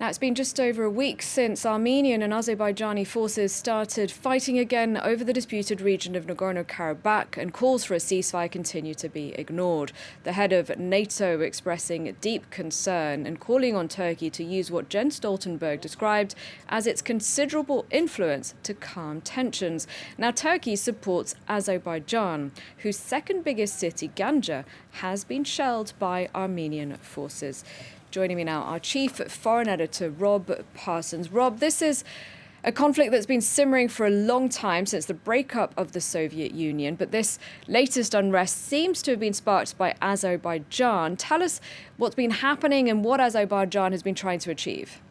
Now, it's been just over a week since Armenian and Azerbaijani forces started fighting again over the disputed region of Nagorno-Karabakh, and calls for a ceasefire continue to be ignored. The head of NATO expressing deep concern and calling on Turkey to use what Jens Stoltenberg described as its considerable influence to calm tensions. Now, Turkey supports Azerbaijan, whose second biggest city, Ganja, has been shelled by Armenian forces. Joining me now, our chief foreign editor, Rob Parsons. Rob, this is a conflict that's been simmering for a long time, since the breakup of the Soviet Union, but this latest unrest seems to have been sparked by Azerbaijan. Tell us what's been happening and what Azerbaijan has been trying to achieve.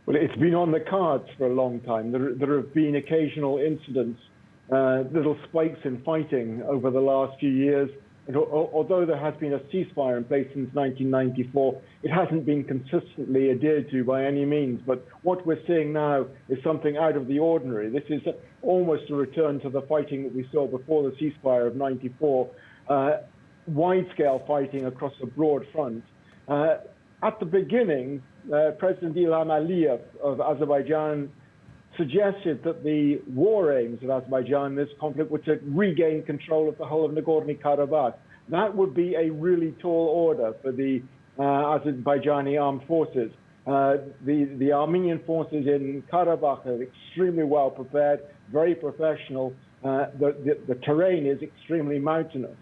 Well, it's been on the cards for a long time. There have been occasional incidents, little spikes in fighting over the last few years. And although there has been a ceasefire in place since 1994, it hasn't been consistently adhered to by any means. But what we're seeing now is something out of the ordinary. This is almost a return to the fighting that we saw before the ceasefire of 94, wide-scale fighting across a broad front. At the beginning, President Ilham Aliyev of Azerbaijan suggested that the war aims of Azerbaijan in this conflict were to regain control of the whole of Nagorno-Karabakh. That would be a really tall order for the Azerbaijani armed forces. The Armenian forces in Karabakh are extremely well prepared, very professional. The terrain is extremely mountainous,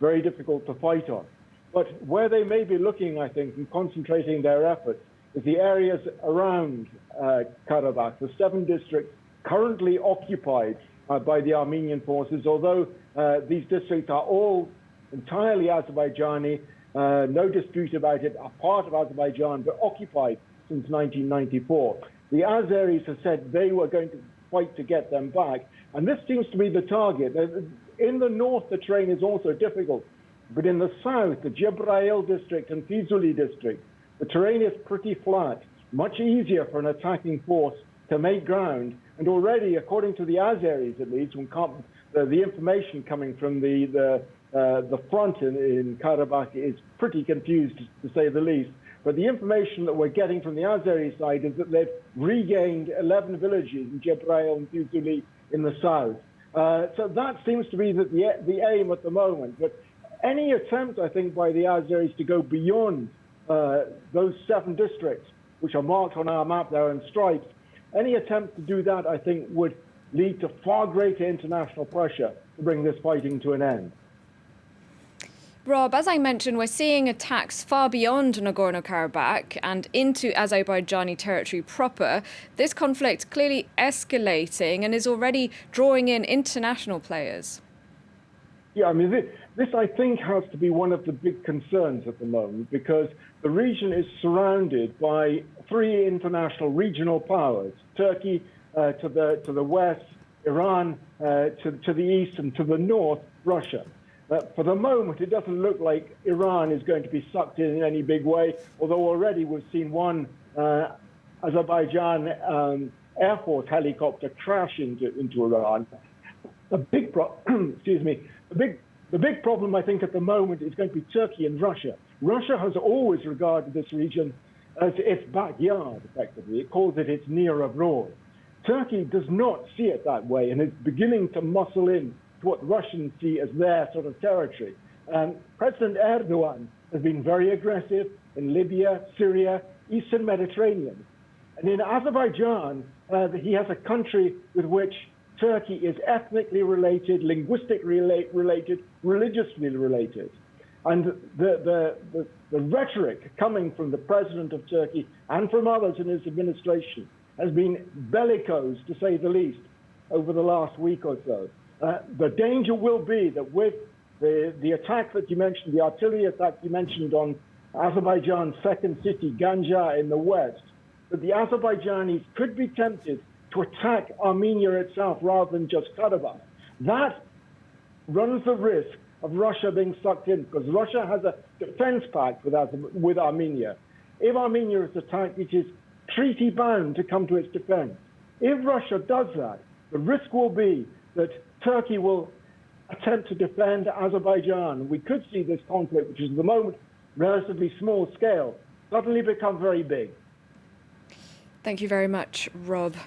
very difficult to fight on. But where they may be looking, I think, and concentrating their efforts is the areas around Karabakh, the 7 districts currently occupied by the Armenian forces, although these districts are all entirely Azerbaijani, no dispute about it, are part of Azerbaijan, but occupied since 1994. The Azeris have said they were going to fight to get them back, and this seems to be the target. In the north, the terrain is also difficult, but in the south, the Cebrail district and Fizuli district, the terrain is pretty flat, much easier for an attacking force to make ground. And already, according to the Azeris at least, the information coming from the front in Karabakh is pretty confused, to say the least. But the information that we're getting from the Azeri side is that they've regained 11 villages in Cebrail and Fizuli in the south. So that seems to be the aim at the moment. But any attempt, I think, by the Azeris to go beyond those 7 districts, which are marked on our map there in stripes, any attempt to do that, I think, would lead to far greater international pressure to bring this fighting to an end. Rob, as I mentioned, we're seeing attacks far beyond Nagorno-Karabakh and into Azerbaijani territory proper. This conflict clearly escalating and is already drawing in international players. Yeah, I mean, this I think has to be one of the big concerns at the moment, because the region is surrounded by 3 international regional powers: Turkey to the west, Iran to the east, and to the north, Russia. For the moment, it doesn't look like Iran is going to be sucked in any big way, although already we've seen one Azerbaijan Air Force helicopter crash into Iran. The big problem, I think, at the moment is going to be Turkey and Russia. Russia has always regarded this region as its backyard, effectively. It calls it its near abroad. Turkey does not see it that way and is beginning to muscle in to what Russians see as their sort of territory. President Erdogan has been very aggressive in Libya, Syria, Eastern Mediterranean. And in Azerbaijan, he has a country with which Turkey is ethnically related, linguistically related, religiously related. And the rhetoric coming from the president of Turkey and from others in his administration has been bellicose, to say the least, over the last week or so. The danger will be that with the attack that you mentioned, the artillery attack you mentioned on Azerbaijan's second city, Ganja, in the west, that the Azerbaijanis could be tempted to attack Armenia itself rather than just Karabakh. That runs the risk of Russia being sucked in, because Russia has a defense pact with Armenia. If Armenia is attacked, it is treaty bound to come to its defense. If Russia does that, the risk will be that Turkey will attempt to defend Azerbaijan. We could see this conflict, which is at the moment relatively small scale, suddenly become very big. Thank you very much, Rob.